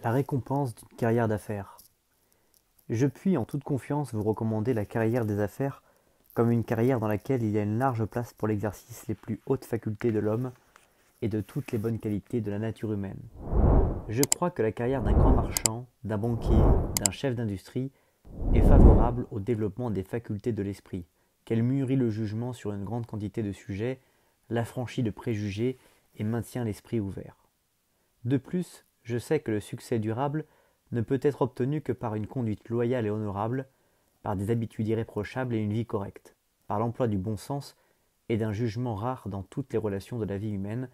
La récompense d'une carrière d'affaires. Je puis en toute confiance vous recommander la carrière des affaires comme une carrière dans laquelle il y a une large place pour l'exercice les plus hautes facultés de l'homme et de toutes les bonnes qualités de la nature humaine. Je crois que la carrière d'un grand marchand, d'un banquier, d'un chef d'industrie est favorable au développement des facultés de l'esprit, qu'elle mûrit le jugement sur une grande quantité de sujets, l'affranchit de préjugés et maintient l'esprit ouvert. De plus, je sais que le succès durable ne peut être obtenu que par une conduite loyale et honorable, par des habitudes irréprochables et une vie correcte, par l'emploi du bon sens et d'un jugement rare dans toutes les relations de la vie humaine,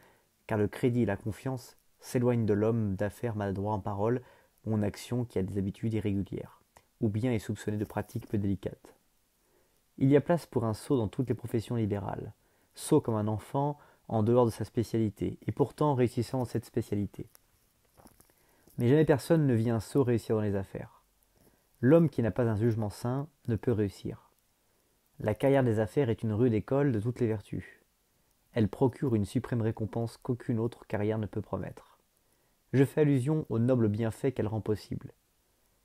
car le crédit et la confiance s'éloignent de l'homme d'affaires maladroit en parole ou en action qui a des habitudes irrégulières, ou bien est soupçonné de pratiques peu délicates. Il y a place pour un sot dans toutes les professions libérales, sot comme un enfant en dehors de sa spécialité, et pourtant réussissant dans cette spécialité. Mais jamais personne ne vient sot réussir dans les affaires. L'homme qui n'a pas un jugement sain ne peut réussir. La carrière des affaires est une rude école de toutes les vertus. Elle procure une suprême récompense qu'aucune autre carrière ne peut promettre. Je fais allusion aux nobles bienfaits qu'elle rend possible.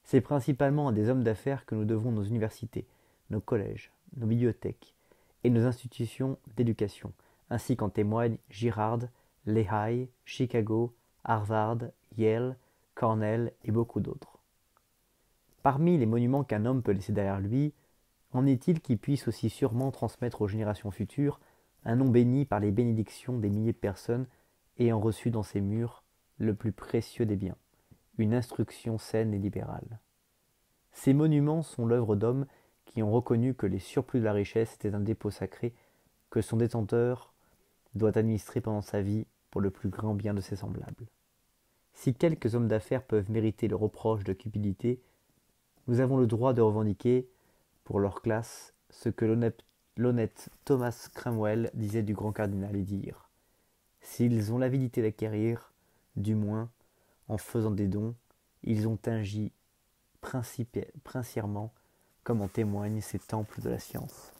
C'est principalement à des hommes d'affaires que nous devons nos universités, nos collèges, nos bibliothèques et nos institutions d'éducation, ainsi qu'en témoignent Girard, Lehigh, Chicago, Harvard, Yale, Cornell et beaucoup d'autres. Parmi les monuments qu'un homme peut laisser derrière lui, en est-il qui puisse aussi sûrement transmettre aux générations futures un nom béni par les bénédictions des milliers de personnes ayant reçu dans ses murs le plus précieux des biens, une instruction saine et libérale. Ces monuments sont l'œuvre d'hommes qui ont reconnu que les surplus de la richesse étaient un dépôt sacré que son détenteur doit administrer pendant sa vie pour le plus grand bien de ses semblables. Si quelques hommes d'affaires peuvent mériter le reproche de cupidité, nous avons le droit de revendiquer, pour leur classe, ce que l'honnête Thomas Cromwell disait du grand cardinal et dire « S'ils ont l'avidité d'acquérir, du moins, en faisant des dons, ils ont agi princièrement, comme en témoignent ces temples de la science. »